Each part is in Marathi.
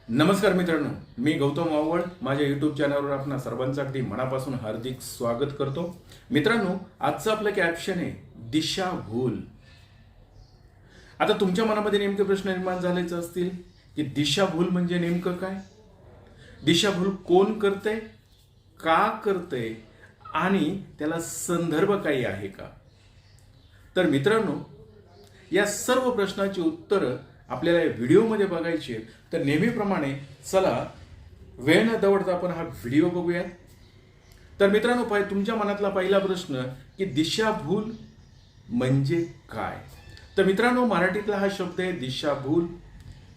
नमस्कार मित्रांनो, मी गौतम वावळ माझ्या यूट्यूब चॅनलवर आपणा सर्वांचं अगदी मनापासून हार्दिक स्वागत करतो. मित्रांनो, आजचं आपलं कॅप्शन आहे दिशाभूल. आता तुमच्या मनामध्ये नेमके प्रश्न निर्माण झालेच असतील की दिशाभूल म्हणजे नेमकं काय, दिशाभूल कोण करते, का करते आणि त्याला संदर्भ काही आहे का. तर मित्रांनो, या सर्व प्रश्नाची उत्तरं आपल्याला या व्हिडिओमध्ये बघायची आहेत. तर नेहमीप्रमाणे चला वेळ न दवडता आपण हा व्हिडिओ बघूयात. तर मित्रांनो, तुमच्या मनातला पहिला प्रश्न की दिशाभूल म्हणजे काय. तर मित्रांनो, मराठीतला हा शब्द आहे दिशाभूल,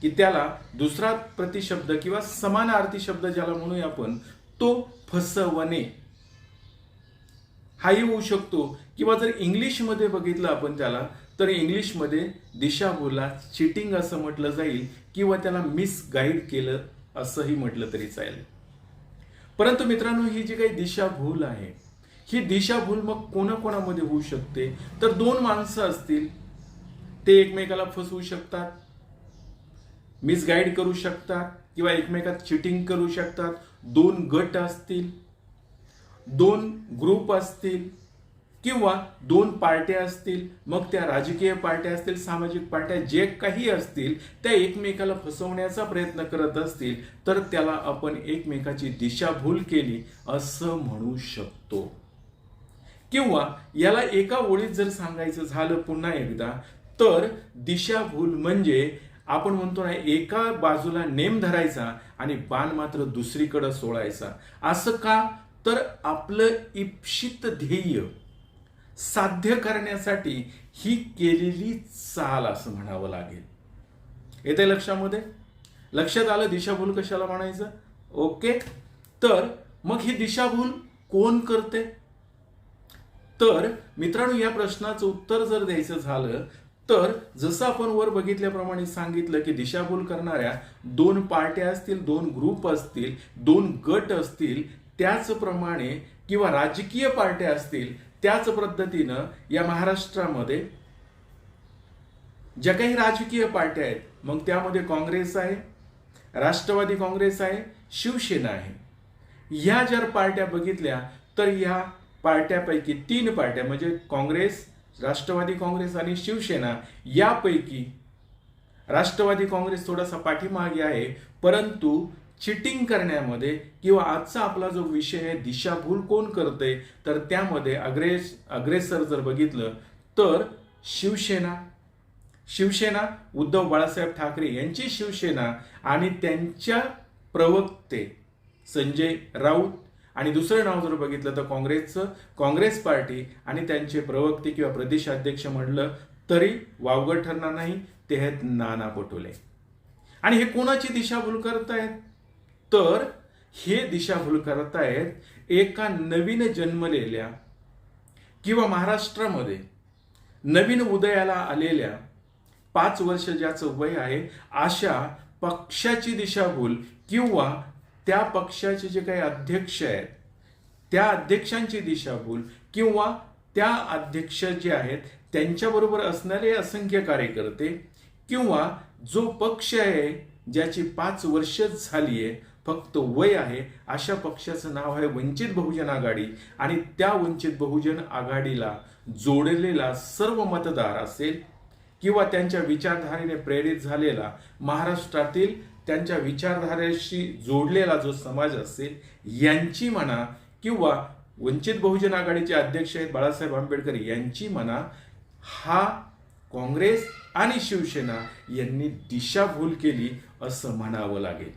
की त्याला दुसरा प्रतिशब्द किंवा समानार्थी शब्द ज्याला म्हणूया आपण तो फसवणे हाही होऊ शकतो. किंवा जर इंग्लिशमध्ये बघितलं आपण त्याला, तर इंग्लिशमध्ये दिशाभूलला चिटिंग असं म्हटलं जाईल किंवा त्याला मिसगाईड केलं असंही म्हटलं तरी चालेल. परंतु मित्रांनो, ही जी काही दिशाभूल आहे, ही दिशाभूल मग कोणाकोणामध्ये होऊ शकते. तर दोन माणसं असतील, ते एकमेकाला फसवू शकतात, मिसगाईड करू शकतात किंवा एकमेकात चिटिंग करू शकतात. दोन गट असतील, दोन ग्रुप असतील किंवा दोन पार्ट्या असतील, मग त्या राजकीय पार्ट्या असतील, सामाजिक पार्ट्या जे काही असतील, त्या एकमेकाला फसवण्याचा प्रयत्न करत असतील, तर त्याला आपण एकमेकाची दिशाभूल केली असं म्हणू शकतो. किंवा याला एका ओळीत जर सांगायचं झालं पुन्हा एकदा, तर दिशाभूल म्हणजे आपण म्हणतो ना, एका बाजूला नेम धरायचा आणि बाण मात्र दुसरीकडे सोडायचा. असं का, तर आपलं इप्सित ध्येय साध्य करण्यासाठी ही केलेली चाल असं म्हणावं लागेल. येते लक्षामध्ये, लक्षात आलं दिशाभूल कशाला म्हणायचं. ओके, तर मग ही दिशाभूल कोण करते. तर मित्रांनो, या प्रश्नाचं उत्तर जर द्यायचं झालं तर जसं आपण वर बघितल्याप्रमाणे सांगितलं की दिशाभूल करणाऱ्या दोन पार्ट्या असतील, दोन ग्रुप असतील, दोन गट असतील, त्याचप्रमाणे किंवा राजकीय पार्ट्या असतील, त्याच पद्धतीनं या महाराष्ट्रामध्ये ज्या काही राजकीय पार्ट्या आहेत, मग त्यामध्ये काँग्रेस आहे, राष्ट्रवादी काँग्रेस आहे, शिवसेना आहे. ह्या जर पार्ट्या बघितल्या तर या पार्ट्यापैकी तीन पार्ट्या म्हणजे काँग्रेस, राष्ट्रवादी काँग्रेस आणि शिवसेना, यापैकी राष्ट्रवादी काँग्रेस थोडासा पाठीमागे आहे. परंतु चिटिंग करण्यामध्ये किंवा आजचा आपला जो विषय आहे दिशाभूल कोण करते, तर त्यामध्ये अग्रेसर जर बघितलं तर शिवसेना उद्धव बाळासाहेब ठाकरे यांची शिवसेना आणि त्यांच्या प्रवक्ते संजय राऊत, आणि दुसरं नाव जर बघितलं तर काँग्रेस पार्टी आणि त्यांचे प्रवक्ते किंवा प्रदेशाध्यक्ष म्हटलं तरी वावगं ठरणार नाही, ते आहेत नाना पटोले. आणि हे कोणाची दिशाभूल करतायत, तर हे दिशाभूल करतायत एका नवीन जन्मलेल्या किंवा महाराष्ट्रामध्ये नवीन उदयाला आलेल्या 5 वर्ष ज्याचं वय आहे अशा पक्षाची दिशाभूल, किंवा त्या पक्षाचे जे काही अध्यक्ष आहेत त्या अध्यक्षांची दिशाभूल, किंवा त्या अध्यक्ष जे आहेत त्यांच्याबरोबर असणारे असंख्य कार्यकर्ते, किंवा जो पक्ष आहे ज्याची 5 वर्ष झाली आहे, फक्त वय आहे, अशा पक्षाचं नाव आहे वंचित बहुजन आघाडी. आणि त्या वंचित बहुजन आघाडीला जोडलेला सर्व मतदार असेल किंवा त्यांच्या विचारधारेने प्रेरित झालेला महाराष्ट्रातील त्यांच्या विचारधारेशी जोडलेला जो समाज असेल यांची म्हणा, किंवा वंचित बहुजन आघाडीचे अध्यक्ष आहेत बाळासाहेब आंबेडकर यांची म्हणा, हा काँग्रेस आणि शिवसेना यांनी दिशाभूल केली असं म्हणावं लागेल.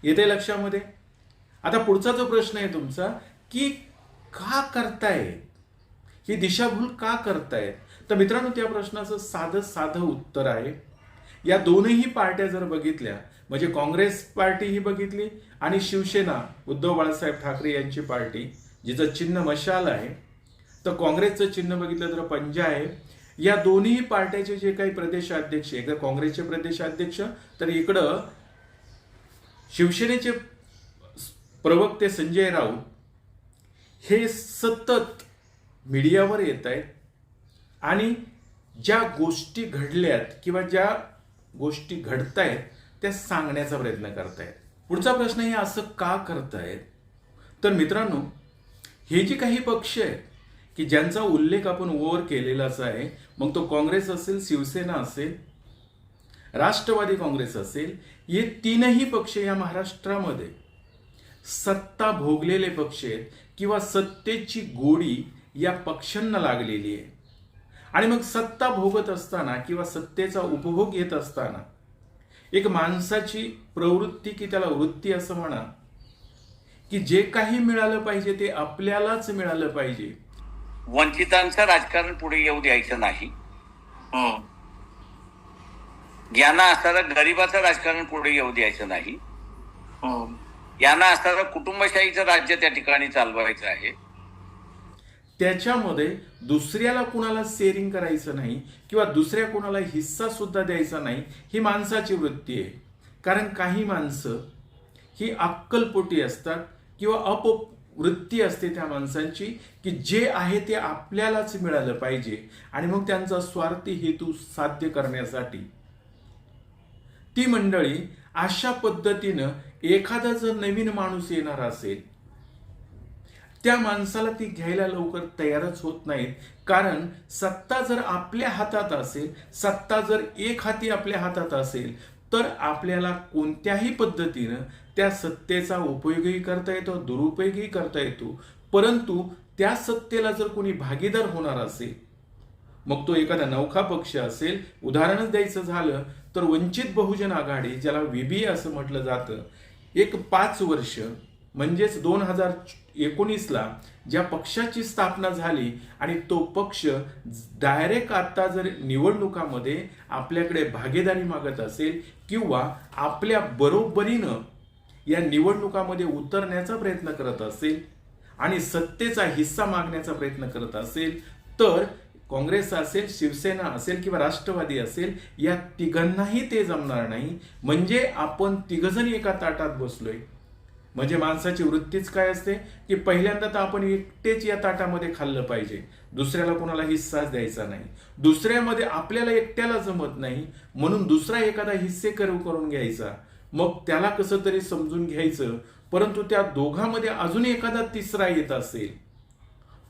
येते लक्षामध्ये. आता पुढचा जो प्रश्न आहे तुमचा की का करतायत, ही दिशाभूल का करतायत. तर मित्रांनो, त्या प्रश्नाचं साधं उत्तर आहे. या दोनही पार्ट्या जर बघितल्या, म्हणजे काँग्रेस पार्टी ही बघितली आणि शिवसेना उद्धव बाळासाहेब ठाकरे यांची पार्टी जिचं चिन्ह मशाल आहे, तर काँग्रेसचं चिन्ह बघितलं तर पंजा आहे. या दोन्ही पार्ट्याचे जे काही प्रदेशाध्यक्ष, एकदा काँग्रेसचे प्रदेशाध्यक्ष तर इकडं शिवसेनेचे प्रवक्ते संजय राऊत, हे सतत मीडियावर येत आहेत आणि ज्या गोष्टी घडल्यात किंवा ज्या गोष्टी घडतायत त्या सांगण्याचा प्रयत्न करतायत. पुढचा प्रश्न हे असं का करतायत? तर मित्रांनो, हे जे काही पक्ष आहेत की ज्यांचा उल्लेख आपण वर केलेलाच आहे, मग तो काँग्रेस असेल, शिवसेना असेल, राष्ट्रवादी काँग्रेस असेल, हे तीनही पक्ष या महाराष्ट्रामध्ये सत्ता भोगलेले पक्ष आहेत किंवा सत्तेची गोडी या पक्षांना लागलेली आहे. आणि मग सत्ता भोगत असताना किंवा सत्तेचा उपभोग घेत असताना एक माणसाची प्रवृत्ती की त्याला वृत्ती असं म्हणा की जे काही मिळालं पाहिजे ते आपल्यालाच मिळालं पाहिजे. वंचितांचं राजकारण पुढे येऊ द्यायचं नाही. यांना असणारं गरिबाचं राजकारण पुढे येऊ द्यायचं नाही. यांना असणारं कुटुंबशाहीचं राज्य त्या ठिकाणी चालवायचं आहे. त्याच्यामध्ये दुसऱ्याला कुणाला शेअरिंग करायचं नाही किंवा दुसऱ्या कुणाला हिस्सा सुद्धा द्यायचा नाही, ही माणसाची वृत्ती आहे. कारण काही माणसं ही अक्कलपोटी असतात किंवा अपवृत्ती असते त्या माणसांची की जे आहे ते आपल्यालाच मिळालं पाहिजे आणि मग त्यांचा स्वार्थी हेतू साध्य करण्यासाठी ती मंडळी अशा पद्धतीनं एखादा जर नवीन माणूस येणार असेल त्या माणसाला ती घ्यायला लवकर तयारच होत नाहीत. कारण सत्ता जर आपल्या हातात असेल, सत्ता जर एक हाती आपल्या हातात असेल तर आपल्याला कोणत्याही पद्धतीनं त्या सत्तेचा उपयोगही करता येतो, दुरुपयोगही करता येतो. परंतु त्या सत्तेला जर कोणी भागीदार होणार असेल, मग तो एखादा नवखा पक्ष असेल, उदाहरणच द्यायचं झालं तर वंचित बहुजन आघाडी, ज्याला VBA असं म्हटलं जातं, एक 5 वर्ष म्हणजेच 2019ला ज्या पक्षाची स्थापना झाली आणि तो पक्ष डायरेक्ट आता जर निवडणुकामध्ये आपल्याकडे भागीदारी मागत असेल किंवा आपल्या बरोबरीनं या निवडणुकामध्ये उतरण्याचा प्रयत्न करत असेल आणि सत्तेचा हिस्सा मागण्याचा प्रयत्न करत असेल तर काँग्रेस असेल, शिवसेना असेल किंवा राष्ट्रवादी असेल, या तिघांनाही ते जमणार नाही. म्हणजे आपण तिघजण एका ताटात बसलोय. म्हणजे माणसाची वृत्तीच काय असते की पहिल्यांदा तर आपण एकटेच या ताटामध्ये खाल्लं पाहिजे, दुसऱ्याला कोणाला हिस्साच द्यायचा नाही. दुसऱ्यामध्ये आपल्याला एकट्याला जमत नाही म्हणून दुसरा एखादा हिस्से करून घ्यायचा, मग त्याला कसं तरी समजून घ्यायचं. परंतु त्या दोघांमध्ये अजून एखादा तिसरा येत असेल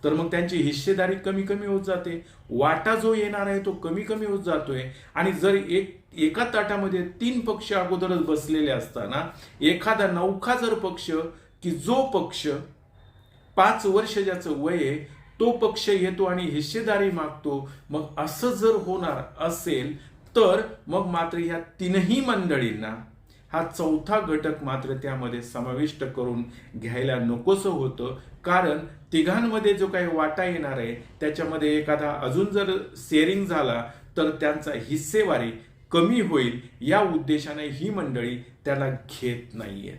तर मग त्यांची हिस्सेदारी कमी कमी होत जाते, वाटा जो येणार आहे तो कमी कमी होत जातोय. आणि जर एका ताटामध्ये 3 पक्ष अगोदरच बसलेले असताना एखादा नवखा जर पक्ष की जो पक्ष 5 वर्ष ज्याचं वय आहे तो पक्ष येतो आणि हिस्सेदारी मागतो, मग असं जर होणार असेल तर मग मात्र या तीनही मंडळींना हा चौथा घटक मात्र त्यामध्ये समाविष्ट करून घ्यायला नकोसं होतं. कारण तिघांमध्ये जो काही वाटा येणार आहे त्याच्यामध्ये एखादा अजून जर शेअरिंग झाला तर त्यांचा हिस्सेवारी कमी होईल, या उद्देशाने ही मंडळी त्याला घेत नाहीये.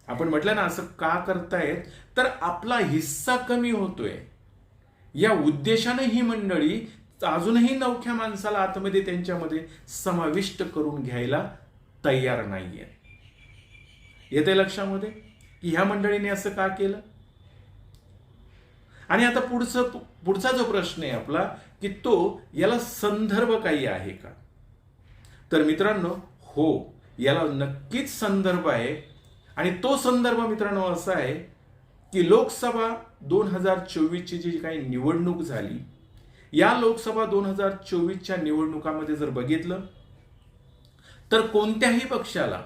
आपण म्हटलं ना असं का करतायत, तर आपला हिस्सा कमी होतोय या उद्देशाने ही मंडळी अजूनही नवख्या माणसाला आतमध्ये त्यांच्यामध्ये समाविष्ट करून घ्यायला तयार नाहीये. येते लक्षामध्ये की ह्या मंडळीने असं का केलं. आणि आता पुढचा जो प्रश्न आहे आपला की तो याला संदर्भ काही आहे का. तर मित्रांनो हो, याला नक्कीच संदर्भ आहे. आणि तो संदर्भ मित्रांनो असा आहे की लोकसभा 2024ची जी काही निवडणूक झाली, या लोकसभा 2024च्या निवडणुकामध्ये जर बघितलं तर कोणत्याही पक्षाला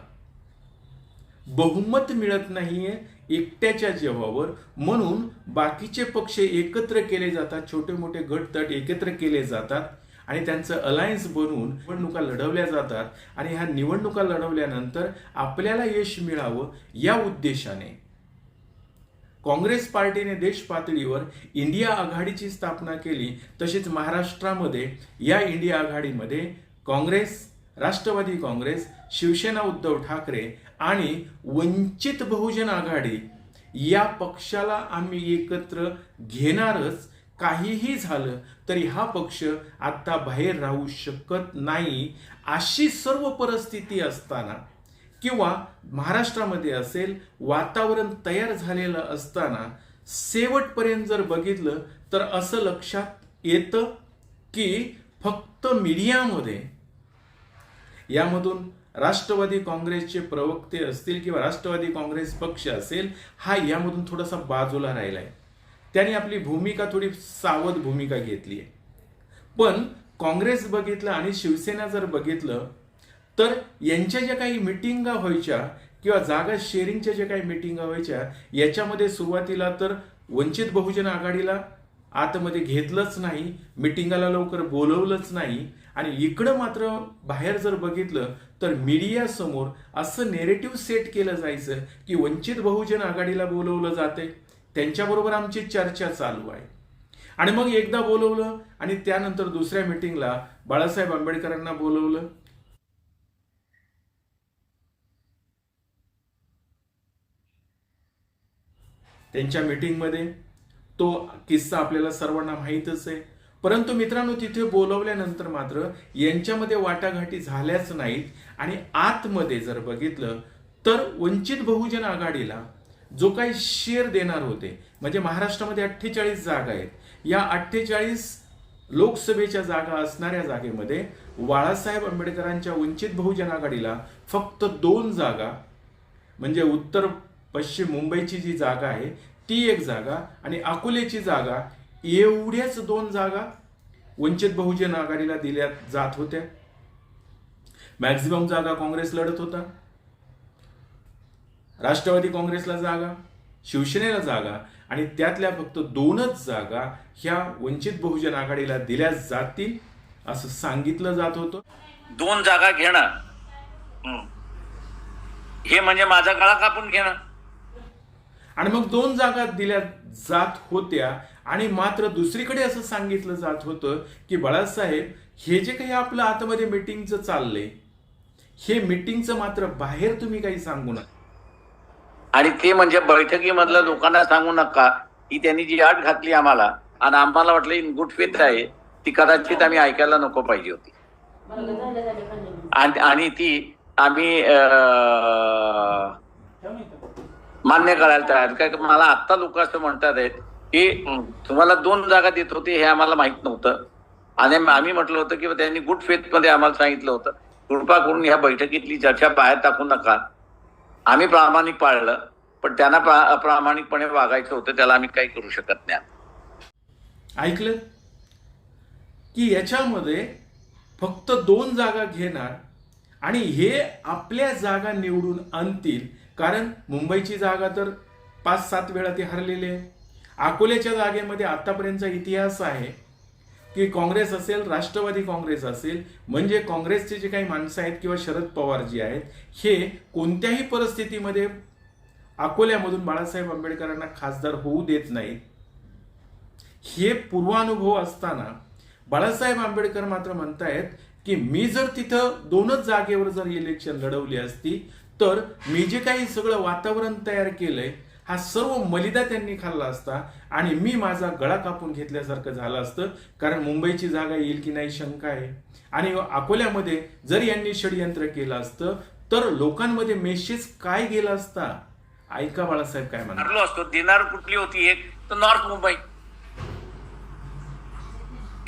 बहुमत मिळत नाहीये एकट्याच्या जीवावर. म्हणून बाकीचे पक्ष एकत्र केले जातात, छोटे मोठे गटतट एकत्र केले जातात आणि त्यांचं अलायन्स बनवून निवडणुका लढवल्या जातात. आणि ह्या निवडणुका लढवल्यानंतर आपल्याला यश मिळावं या उद्देशाने काँग्रेस पार्टीने देश पातळीवर इंडिया आघाडीची स्थापना केली. तसेच महाराष्ट्रामध्ये या इंडिया आघाडीमध्ये काँग्रेस, राष्ट्रवादी काँग्रेस, शिवसेना उद्धव ठाकरे आणि वंचित बहुजन आघाडी या पक्षाला आम्ही एकत्र घेणारच. काहीही झालं तरी हा पक्ष आता बाहेर राहू शकत नाही, अशी सर्व परिस्थिती असताना किंवा महाराष्ट्रामध्ये असेल वातावरण तयार झालेलं असताना शेवटपर्यंत जर बघितलं तर असं लक्षात येतं की फक्त मीडियामध्ये यामधून राष्ट्रवादी काँग्रेसचे प्रवक्ते असतील किंवा राष्ट्रवादी काँग्रेस पक्ष असेल, हा यामधून थोडासा बाजूला राहिलाय. त्याने आपली भूमिका थोडी सावध भूमिका घेतली आहे. पण काँग्रेस बघितलं आणि शिवसेना जर बघितलं तर यांच्या ज्या काही मिटिंगा व्हायच्या किंवा जागा शेअरिंगच्या ज्या काही मिटिंगा व्हायच्या, याच्यामध्ये सुरुवातीला तर वंचित बहुजन आघाडीला आतमध्ये घेतलंच नाही, मिटिंगाला लवकर बोलवलंच नाही. आणि इकडं मात्र बाहेर जर बघितलं तर मीडिया समोर असं नेरेटिव्ह सेट केलं जायचं की वंचित बहुजन आघाडीला बोलवलं जाते, त्यांच्याबरोबर आमची चर्चा चालू आहे. आणि मग एकदा बोलवलं आणि त्यानंतर दुसऱ्या मिटिंगला बाळासाहेब आंबेडकरांना बोलवलं. त्यांच्या मीटिंगमध्ये तो किस्सा आपल्याला सर्वांना माहीतच आहे. परंतु मित्रांनो, तिथे बोलवल्यानंतर मात्र यांच्यामध्ये वाटाघाटी झाल्याच नाहीत. आणि आतमध्ये जर बघितलं तर वंचित बहुजन आघाडीला जो काही शेअर देणार होते, म्हणजे महाराष्ट्रामध्ये 48 जागा आहेत, या 48 लोकसभेच्या जागा असणाऱ्या जागेमध्ये बाळासाहेब आंबेडकरांच्या वंचित बहुजन आघाडीला फक्त 2 जागा, म्हणजे उत्तर पश्चिम मुंबईची जी जागा आहे ती एक जागा आणि अकोल्याची जागा, एवढ्याच 2 जागा वंचित बहुजन आघाडीला दिल्या जात होत्या. मॅक्झिमम जागा काँग्रेस लढत होता. राष्ट्रवादी काँग्रेसला जागा, शिवसेनेला जागा आणि त्यातल्या फक्त 2च जागा ह्या वंचित बहुजन आघाडीला दिल्या जातील असं सांगितलं जात होतं. 2 जागा घेणं हे म्हणजे माझा गळा कापून घेणं. आणि मग 2 जागा दिल्या जात होत्या आणि मात्र दुसरीकडे असं सांगितलं जात होतं की बाळासाहेब, हे जे काही आपलं आतमध्ये मीटिंगचं चाललंय, हे मीटिंगचं मात्र बाहेर तुम्ही काही सांगू नका. आणि ते म्हणजे बैठकीमधल्या लोकांना सांगू नका. ही त्यांनी जी आठ घातली आम्हाला आणि आम्हाला वाटलं इन गुड फेथ आहे, ती कदाचित आम्ही ऐकायला नको पाहिजे होती. आणि ती आम्ही मान्य करायला तयार. काय मला आत्ता लोक असं म्हणतात आहेत की तुम्हाला 2 जागा देत होते हे आम्हाला माहित नव्हतं. आणि आम्ही म्हटलं होतं की त्यांनी गुड फेथ मध्ये आम्हाला सांगितलं होतं, कृपा करून ह्या बैठकीतली चर्चा बाहेर टाकू नका. आम्ही प्रामाणिक पाळलं, पण त्यांना अप्रामाणिकपणे वागायचं होतं, त्याला आम्ही काही करू शकत नाही. ऐकलं की याच्यामध्ये फक्त 2 जागा घेणार आणि हे आपल्या जागा निवडून आणतील. कारण मुंबईची जागा तर 5-7 वेळा ते हरलेले आहे. अकोल्याच्या जागेमध्ये आतापर्यंतचा इतिहास आहे की काँग्रेस असेल, राष्ट्रवादी काँग्रेस असेल, म्हणजे काँग्रेसचे जे काही माणसं आहेत किंवा शरद पवार जी आहेत, हे कोणत्याही परिस्थितीमध्ये अकोल्यामधून बाळासाहेब आंबेडकरांना खासदार होऊ देत नाहीत. हे पूर्वानुभव असताना बाळासाहेब आंबेडकर मात्र म्हणतायत की मी जर तिथं 2च जागेवर जर इलेक्शन लढवली असती तर मी जे काही सगळं वातावरण तयार केलंय, हा सर्व मलिदा त्यांनी खाल्ला असता आणि मी माझा गळा कापून घेतल्यासारखं झालं असतं. कारण मुंबईची जागा येईल की नाही शंका आहे. आणि अकोल्यामध्ये जर यांनी षडयंत्र केलं असतं तर लोकांमध्ये मेसेज काय गेला असता. ऐका बाळासाहेब काय म्हणतात. असतो दिनार कुठली होती, एक तर नॉर्थ मुंबई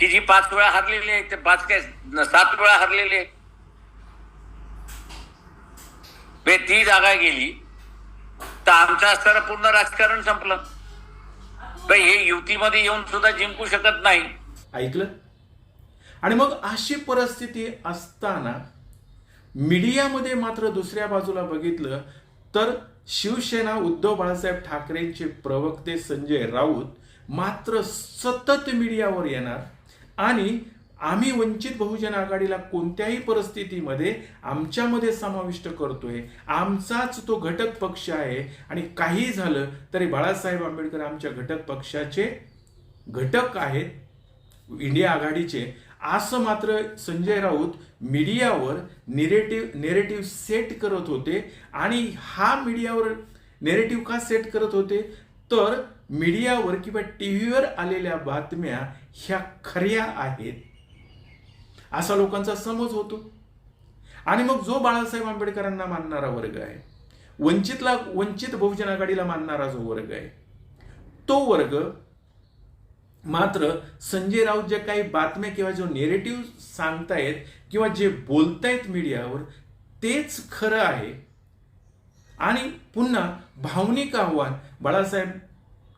की जी 5 वेळा हरलेली आहे, ते 5 काय 7 वेळा हरलेली आहे. ती जागा गेली तर आमचं असताना पूर्ण राजकारण संपलं. हे युतीमध्ये येऊन सुद्धा जिंकू शकत नाही. ऐकलं. आणि मग अशी परिस्थिती असताना मीडियामध्ये मात्र दुसऱ्या बाजूला बघितलं तर शिवसेना उद्धव बाळासाहेब ठाकरेंचे प्रवक्ते संजय राऊत मात्र सतत मीडियावर येणार आणि आम्ही वंचित बहुजन आघाडीला कोणत्याही परिस्थितीमध्ये आमच्यामध्ये समाविष्ट करतोय, आमचाच तो घटक पक्ष आहे आणि काही झालं तरी बाळासाहेब आंबेडकर आमच्या घटक पक्षाचे घटक आहेत, इंडिया आघाडीचे, असं मात्र संजय राऊत मीडियावर नेरेटिव्ह सेट करत होते. आणि हा मीडियावर नेरेटिव्ह का सेट करत होते तर मीडियावर किंवा टीव्हीवर आलेल्या बातम्या ह्या खऱ्या आहेत असा लोकांचा समज होतो. आणि मग जो बाळासाहेब आंबेडकरांना मानणारा वर्ग आहे, वंचित बहुजन आघाडीला मानणारा जो वर्ग आहे, तो वर्ग मात्र संजय राऊत जे काही बातम्या किंवा जो नेरेटिव्ह सांगतायत किंवा जे बोलतायत मीडियावर तेच खरं आहे. आणि पुन्हा भावनिक आव्हान, बाळासाहेब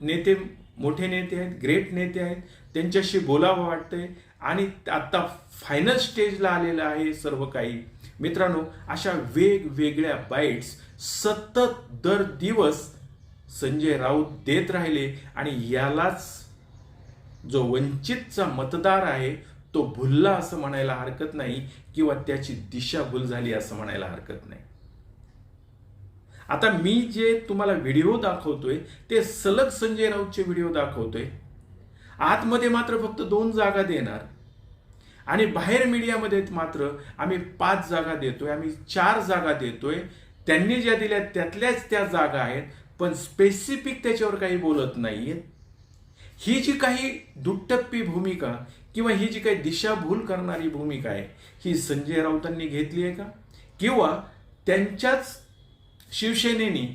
नेते मोठे नेते आहेत, ग्रेट नेते आहेत, त्यांच्याशी बोलावं वाटतंय आणि आता फायनल स्टेजला आलेलं आहे सर्व काही. मित्रांनो, अशा वेगवेगळ्या बाईट्स सतत दर दिवस संजय राऊत देत राहिले आणि यालाच जो वंचितचा मतदार आहे तो भुलला असं म्हणायला हरकत नाही किंवा त्याची दिशाभूल झाली असं म्हणायला हरकत नाही. आता मी जे तुम्हाला व्हिडिओ दाखवतोय ते सलग संजय राऊतचे व्हिडिओ दाखवतोय. आतमध्ये मात्र फक्त 2 जागा देणार आणि बाहेर मीडियामध्ये मात्र आम्ही 5 जागा देतोय, आम्ही 4 जागा देतोय. त्यांनी ज्या दिल्या त्यातल्याच त्या जागा आहेत, पण स्पेसिफिक त्याच्यावर काही बोलत नाहीये. ही जी काही दुट्टप्पी भूमिका किंवा ही जी काही दिशाभूल करणारी भूमिका आहे ही संजय राऊतांनी घेतली आहे का किंवा त्यांच्याच शिवसेनेनी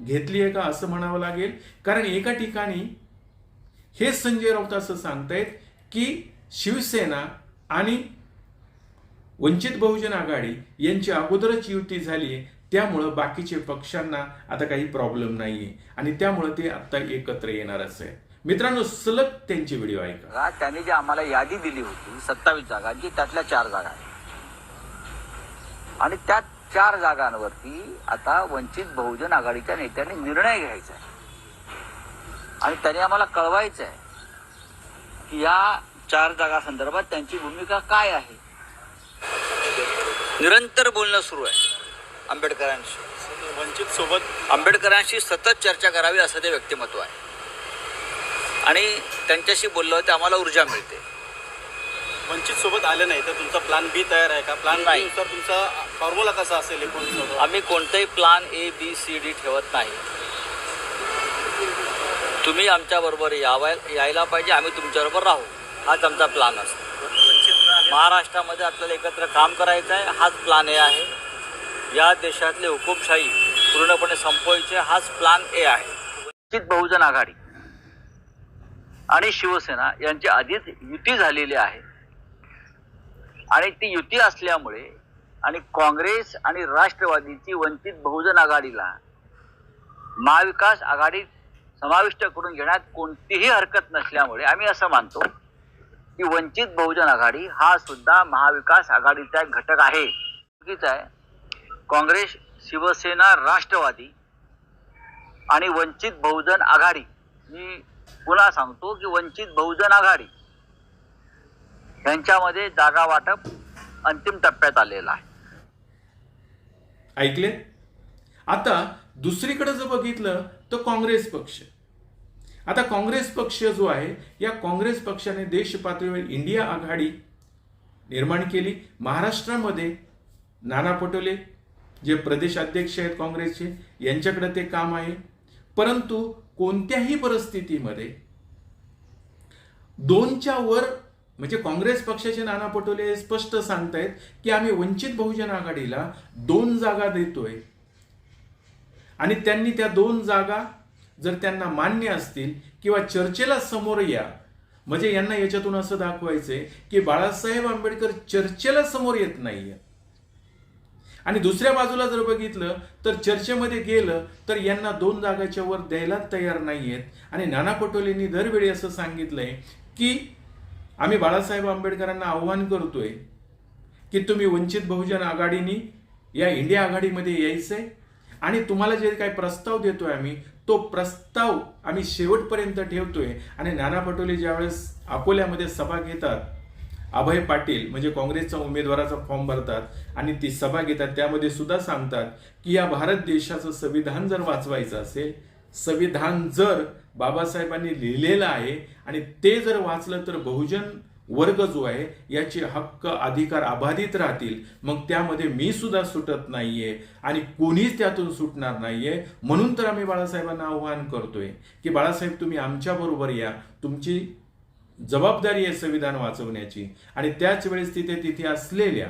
घेतली आहे का असं म्हणावं लागेल. कारण एका ठिकाणी हे संजय राऊत असं सांगतायत की शिवसेना आणि वंचित बहुजन आघाडी यांची अगोदरच युती झाली आहे, त्यामुळं बाकीचे पक्षांना आता काही प्रॉब्लेम नाहीये आणि त्यामुळं ते आता एकत्र येणारच आहे. मित्रांनो, सलग त्यांचे व्हिडिओ ऐका. त्यांनी जी आम्हाला यादी दिली होती 27 जागांची, त्यातल्या 4 जागा आहेत आणि त्या 4 जागांवरती आता वंचित बहुजन आघाडीच्या नेत्यांनी निर्णय घ्यायचा आहे आणि त्यांनी आम्हाला कळवायचं आहे की या 4 जागा संदर्भात त्यांची भूमिका काय आहे. निरंतर बोलणं सुरू आहे आंबेडकरांशी, वंचित सोबत आंबेडकरांशी सतत चर्चा करावी असं ते व्यक्तिमत्व आहे आणि त्यांच्याशी बोललो तर आम्हाला ऊर्जा मिळते. वंचित सोबत आलं नाही तर तुमचा प्लॅन बी तयार आहे का? प्लॅन नाही. बी नुसार तुमचा फॉर्म्युला कसा असेल? आम्ही कोणताही plan A, B, C, D ठेवत नाही. तुम्ही आमच्या बरोबर यायला पाहिजे, आम्ही तुमच्याबरोबर राहू, हाच आमचा प्लॅन असतो. महाराष्ट्रामध्ये आपल्याला एकत्र काम करायचं आहे, हाच प्लॅन A आहे. या देशातली हुकुमशाही पूर्णपणे संपवायची, हाच प्लॅन A आहे. वंचित बहुजन आघाडी आणि शिवसेना यांची आधीच युती झालेली आहे आणि ती युती असल्यामुळे आणि काँग्रेस आणि राष्ट्रवादीची वंचित बहुजन आघाडीला महाविकास आघाडीत समाविष्ट करून घेण्यात कोणतीही हरकत नसल्यामुळे आम्ही असं मानतो की वंचित बहुजन आघाडी हा सुद्धा महाविकास आघाडीचा एक घटक आहे. चुकीचं आहे. काँग्रेस, शिवसेना, राष्ट्रवादी आणि वंचित बहुजन आघाडी, मी पुन्हा सांगतो की वंचित बहुजन आघाडी यांच्यामध्ये जागा वाटप अंतिम टप्प्यात आलेलं आहे. ऐकले? आता दुसरीकडे जर बघितलं तर काँग्रेस पक्ष. आता काँग्रेस पक्ष जो आहे या काँग्रेस पक्षाने देश पातळीवर इंडिया आघाडी निर्माण केली. महाराष्ट्रामध्ये नाना पटोले जे प्रदेश अध्यक्ष आहेत काँग्रेसचे यांच्याकडे ते काम आहे. परंतु कोणत्याही परिस्थितीमध्ये 2च्या वर म्हणजे काँग्रेस पक्षाचे नाना पटोले हे स्पष्ट सांगतायत की आम्ही वंचित बहुजन आघाडीला 2 जागा देतोय आणि त्यांनी त्या 2 जागा जर त्यांना मान्य असतील किंवा चर्चेला समोर या, म्हणजे यांना याच्यातून असं दाखवायचंय की बाळासाहेब आंबेडकर चर्चेला समोर येत नाहीये. आणि दुसऱ्या बाजूला जर बघितलं तर चर्चेमध्ये गेलं तर यांना 2 जागाच्या वर द्यायला तयार नाहीयेत. आणि नाना पटोलेंनी दरवेळी असं सांगितलंय की आम्ही बाळासाहेब आंबेडकरांना आव्हान करतोय की तुम्ही वंचित बहुजन आघाडीनी या इंडिया आघाडीमध्ये यायचंय आणि तुम्हाला जे काही प्रस्ताव देतोय आम्ही तो प्रस्ताव आम्ही शेवटपर्यंत ठेवतोय. आणि नाना पटोले ज्यावेळेस अकोल्यामध्ये सभा घेतात, अभय पाटील म्हणजे काँग्रेसचा उमेदवाराचा फॉर्म भरतात आणि ती सभा घेतात, त्यामध्ये सुद्धा सांगतात की या भारत देशाचं संविधान जर वाचवायचं असेल, संविधान जर बाबासाहेबांनी लिहिलेलं आहे आणि ते जर वाचलं तर बहुजन वर्ग जो आहे याचे हक्क अधिकार अबाधित राहतील. मग त्यामध्ये मी सुद्धा सुटत नाहीये आणि कोणीच त्यातून सुटणार नाहीये. म्हणून तर आम्ही बाळासाहेबांना आव्हान करतोय की बाळासाहेब तुम्ही आमच्या बरोबर या, तुमची जबाबदारी आहे संविधान वाचवण्याची. आणि त्याच वेळेस तिथे असलेल्या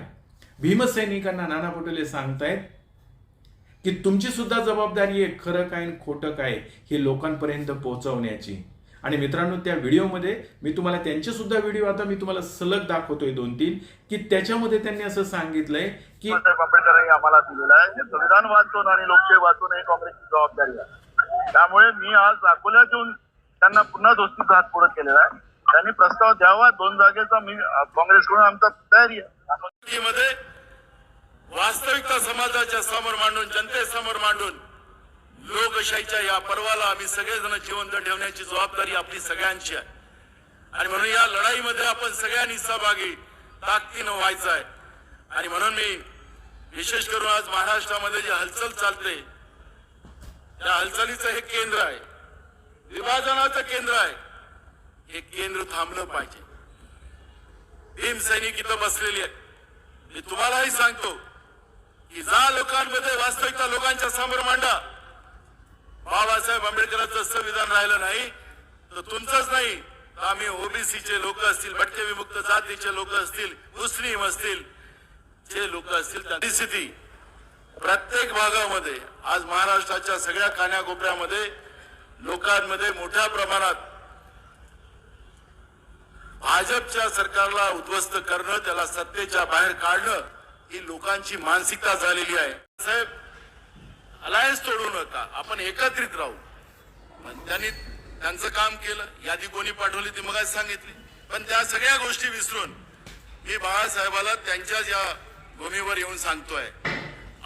भीमसैनिकांना नाना पटोले सांगतायत की तुमची सुद्धा जबाबदारी आहे खरं काय खोटं काय हे लोकांपर्यंत पोहोचवण्याची. आणि मित्रांनो, त्या व्हिडिओमध्ये मी तुम्हाला त्यांचे सुद्धा व्हिडिओ आता मी तुम्हाला सलग दाखवतोय 2-3 की त्याच्यामध्ये त्यांनी असं सांगितलंय की बाबासाहेब आंबेडकरांनी आम्हाला दिलेला आहे हे संविधान वाचून आणि लोकशाही वाचून हे काँग्रेसची जबाबदारी आहे. त्यामुळे मी आज अकोल्यात येऊन त्यांना पुन्हा दोस्तीचा हात पुढे केलेला आहे. त्यांनी प्रस्ताव द्यावा 2 जागेचा. मी काँग्रेसकडून आमचा तयारी आहे. मध्ये वास्तविकता समाजाच्या समोर मांडून, जनतेसमोर मांडून लोकशाहीच्या या पर्वाला आम्ही सगळेजण जिवंत ठेवण्याची जबाबदारी आपली सगळ्यांची आहे. आणि म्हणून या लढाईमध्ये आपण सगळ्यांनी सहभागी ताकदीनं व्हायचं आहे. आणि म्हणून मी विशेष करून आज महाराष्ट्रामध्ये जी हलचल चालते त्या हलचलीचं हे केंद्र आहे, विभाजनाचं केंद्र आहे. हे केंद्र थांबलं पाहिजे. भीम सैनिक इथं बसलेली आहेत. मी तुम्हालाही सांगतो की जा लोकांमध्ये वास्तविकता लोकांच्या समोर मांडा. बाबासाहेब आंबेडकरांचं संविधान राहिलं नाही तर तुमचंच नाही, तर आम्ही ओबीसीचे लोक असतील, भटके विमुक्त जातीचे लोक असतील, मुस्लिम असतील, जे लोक असतील त्यांची स्थिती प्रत्येक भागामध्ये आज महाराष्ट्राच्या सगळ्या कानाकोपऱ्यामध्ये लोकांमध्ये मोठ्या प्रमाणात भाजपच्या सरकारला उद्ध्वस्त करणं, त्याला सत्तेच्या बाहेर काढणं ही लोकांची मानसिकता झालेली आहे. साहेब, अलायन्स तोडू नका, आपण एकत्रित राहू. पण त्यांनी त्यांचं काम केलं. यादी कोणी पाठवली ती मगाच सांगितली. पण त्या सगळ्या गोष्टी विसरून मी बाळासाहेबाला त्यांच्याच या भूमीवर येऊन सांगतोय,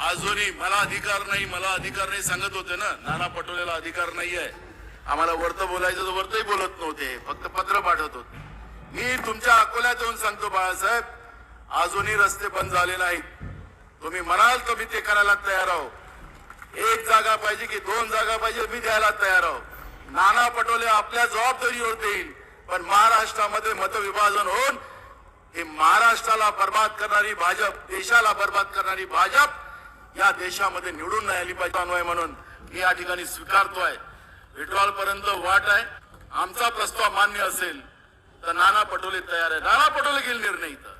अजूनही मला अधिकार नाही सांगत होते ना. नाना पटोलेला अधिकार नाही आहे. आम्हाला वरतं बोलायचं तर वरतही बोलत नव्हते, फक्त पत्र पाठवत होते. मी तुमच्या अकोल्यात येऊन सांगतो, बाळासाहेब अजूनही रस्ते बंद झाले नाहीत. तुम्ही म्हणाल तर मी ते करायला तयार आहो. 1 जागा पाहिजे की 2 जागा पाहिजे, मी द्यायला तयार आहो. नाना पटोले आपल्या जबाबदारीवर देईल. पण महाराष्ट्रामध्ये मतविभाजन होऊन हे महाराष्ट्राला बर्बाद करणारी भाजप, देशाला बर्बाद करणारी भाजप या देशामध्ये निवडून नाही आली पाहिजे म्हणून मी या ठिकाणी स्वीकारतोय. विड्रॉल पर्यंत वाट आहे. आमचा प्रस्ताव मान्य असेल तर नाना पटोले तयार आहे. नाना पटोले घेईल निर्णय. इथं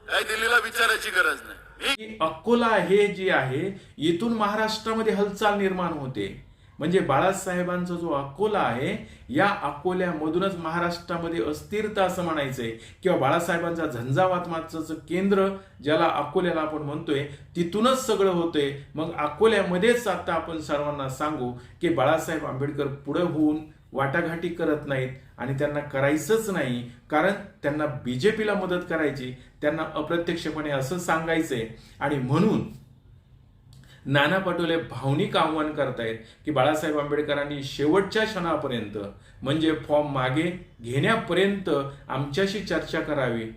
काही दिल्लीला विचारायची गरज नाही. अकोला हे जे आहे इथून महाराष्ट्रामध्ये हालचाल निर्माण होते. म्हणजे बाळासाहेबांचा जो अकोला आहे या अकोल्यामधूनच महाराष्ट्रामध्ये अस्थिरता असं म्हणायचंय, किंवा बाळासाहेबांचा झंझावातमाचं केंद्र ज्याला अकोल्याला आपण म्हणतोय तिथूनच सगळं होतंय. मग अकोल्यामध्येच आता आपण सर्वांना सांगू की बाळासाहेब आंबेडकर पुढे होऊन वाटाघाटी करत नाहीत आणि त्यांना करायचंच नाही, कारण त्यांना बीजेपीला मदत करायची. त्यांना अप्रत्यक्षपणे असं सांगायचंय. आणि म्हणून नाना पटोले भावनिक आव्हान करतायत की बाळासाहेब आंबेडकरांनी शेवटच्या क्षणापर्यंत, म्हणजे फॉर्म मागे घेण्यापर्यंत आमच्याशी चर्चा करावी.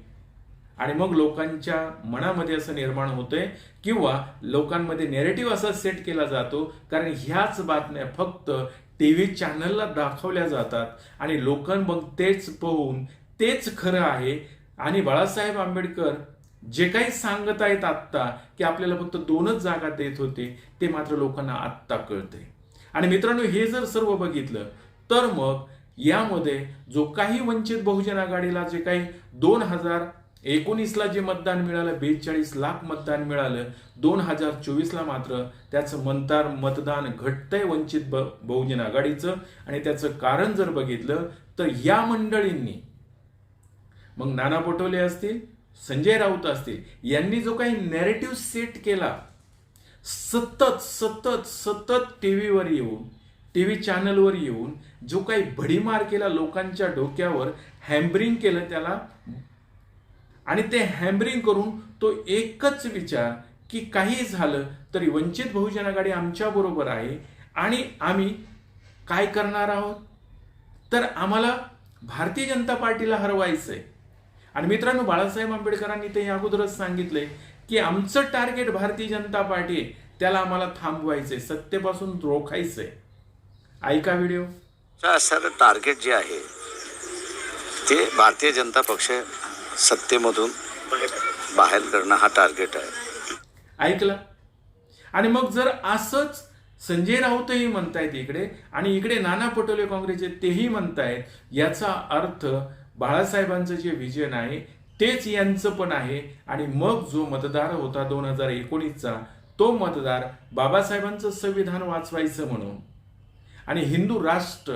आणि मग लोकांच्या मनामध्ये असं निर्माण होतंय किंवा लोकांमध्ये नेरेटिव्ह असा सेट केला जातो, कारण ह्याच बातम्या फक्त टीव्ही चॅनलला दाखवल्या जातात आणि लोक मग तेच पाहून तेच खरं आहे. आणि बाळासाहेब आंबेडकर जे काही सांगत आहेत आत्ता की आपल्याला फक्त 2च जागा देत होते, ते मात्र लोकांना आत्ता कळतंय. आणि मित्रांनो, हे जर सर्व बघितलं तर मग यामध्ये जो काही वंचित बहुजन आघाडीला जे काही 2019ला जे मतदान मिळालं, 42 लाख मतदान मिळालं, 2024ला मात्र त्याचं मतदान घटतंय वंचित बहुजन आघाडीचं. आणि त्याचं कारण जर बघितलं तर या मंडळींनी, मग नाना पटोले असतील, संजय राऊत असतील, यांनी जो काही नॅरेटिव्ह सेट केला, सतत टीव्हीवर येऊन, टीव्ही चॅनलवर येऊन जो काही भडीमार केला, लोकांच्या डोक्यावर हॅम्बरिंग केलं त्याला. आणि ते हॅम्बरिंग करून तो एकच विचार की काही झालं तरी वंचित बहुजन आघाडी आमच्या बरोबर आहे आणि आम्ही काय करणार आहोत, तर आम्हाला भारतीय जनता पार्टीला हरवायचंय. आणि मित्रांनो, बाळासाहेब आंबेडकरांनी ते अगोदरच सांगितलंय की आमचं टार्गेट भारतीय जनता पार्टी आहे, त्याला आम्हाला थांबवायचंय, सत्तेपासून रोखायचंय. ऐका व्हिडिओ. असणारं टार्गेट जे आहे ते भारतीय जनता पक्ष सत्तेमधून बाहेर करणं हा टार्गेट आहे. ऐकलं. आणि मग जर असंच संजय राऊतही म्हणतायत इकडे, आणि इकडे नाना पटोले काँग्रेसचे तेही म्हणतायत, याचा अर्थ बाळासाहेबांचं जे विजन आहे तेच यांचं पण आहे. आणि मग जो मतदार होता 2019चा, तो मतदार बाबासाहेबांचं संविधान वाचवायचं म्हणून आणि हिंदू राष्ट्र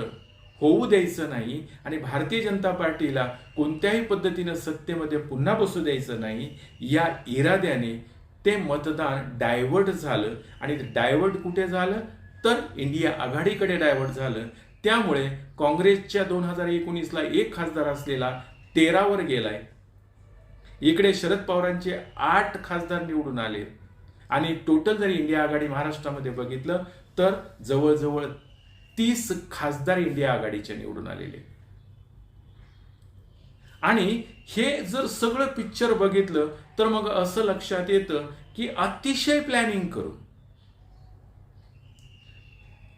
होऊ द्यायचं नाही आणि भारतीय जनता पार्टीला कोणत्याही पद्धतीनं सत्तेमध्ये पुन्हा बसू द्यायचं नाही, या इराद्याने ते मतदान डायव्हर्ट झालं. आणि डायव्हर्ट कुठे झालं तर इंडिया आघाडीकडे डायव्हर्ट झालं. त्यामुळे काँग्रेसच्या 2019ला 1 खासदार असलेला 13वर गेलाय. इकडे शरद पवारांचे 8 खासदार निवडून आले आणि टोटल जर इंडिया आघाडी महाराष्ट्रामध्ये बघितलं तर जवळजवळ 30 खासदार इंडिया आघाडीचे निवडून आलेले. आणि हे जर सगळं पिक्चर बघितलं तर मग असं लक्षात येतं की अतिशय प्लॅनिंग करून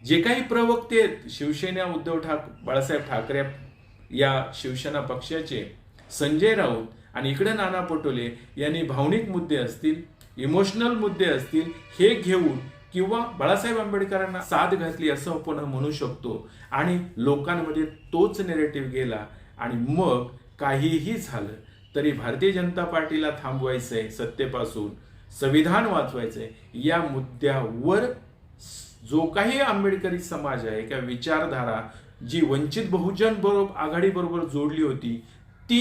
जे काही प्रवक्ते आहेत शिवसेना उद्धव बाळासाहेब ठाकरे या शिवसेना पक्षाचे, संजय राऊत आणि इकडे नाना पटोले यांनी भावनिक मुद्दे असतील, इमोशनल मुद्दे असतील, हे घेऊन किंवा बाळासाहेब आंबेडकरांना साथ घातली असं आपण म्हणू शकतो आणि लोकांमध्ये तोच नेरेटिव्ह गेला. आणि मग काहीही झालं तरी भारतीय जनता पार्टीला थांबवायचंय, सत्तेपासून संविधान वाचवायचंय, या मुद्द्यावर जो काही आंबेडकरी समाज आहे किंवा विचारधारा जी वंचित बहुजन आघाडी बरोबर जोडली होती ती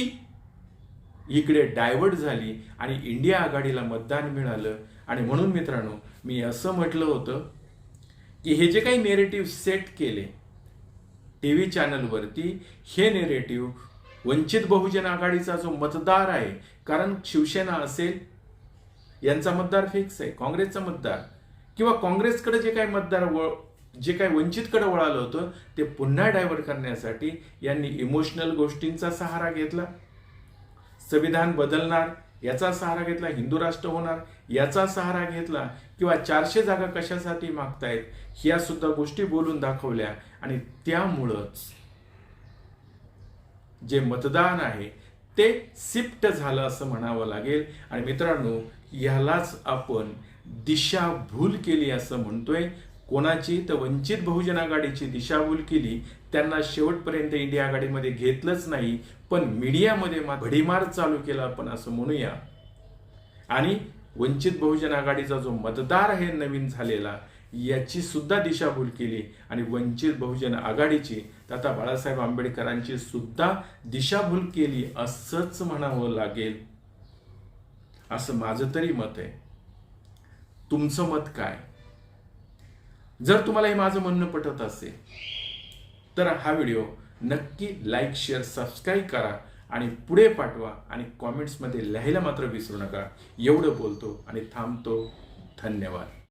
इकडे डायव्हर्ट झाली आणि इंडिया आघाडीला मतदान मिळालं. आणि म्हणून मित्रांनो, मी असं म्हटलं होतं की हे जे काही नेरेटिव्ह सेट केले टीव्ही चॅनलवरती, हे नेरेटिव्ह वंचित बहुजन आघाडीचा जो मतदार आहे, कारण शिवसेना असेल यांचा मतदार फिक्स आहे, काँग्रेसचा मतदार किंवा काँग्रेसकडे जे काही मतदार जे काही वंचितकडे वळालं होतं ते पुन्हा डायव्हर्ट करण्यासाठी यांनी इमोशनल गोष्टींचा सहारा घेतला. संविधान बदलणार याचा सहारा घेतला, हिंदू राष्ट्र होणार याचा सहारा घेतला, किंवा 400 जागा कशासाठी मागतायत ह्या सुद्धा गोष्टी बोलून दाखवल्या. आणि त्यामुळंच जे मतदान आहे ते शिफ्ट झालं असं म्हणावं लागेल. आणि मित्रांनो, ह्यालाच आपण दिशाभूल केली असं म्हणतोय. कोणाची तर वंचित बहुजन आघाडीची दिशाभूल केली, त्यांना शेवटपर्यंत इंडिया आघाडीमध्ये घेतलंच नाही, पण मीडियामध्ये भडीमार चालू केला आपण असं म्हणूया. आणि वंचित बहुजन आघाडीचा जो मतदार आहे नवीन झालेला, याची सुद्धा दिशाभूल केली आणि वंचित बहुजन आघाडीची तथा बाळासाहेब आंबेडकरांची सुद्धा दिशाभूल केली असंच म्हणावं लागेल, असं माझं तरी मत आहे. तुमचं मत काय? जर तुम्हाला हे माझं म्हणणं पटत असेल तर हा व्हिडिओ नक्की लाईक, शेअर, सबस्क्राईब करा आणि पुढे पाठवा आणि कॉमेंट्समध्ये लिहायला मात्र विसरू नका. एवढं बोलतो आणि थांबतो. धन्यवाद.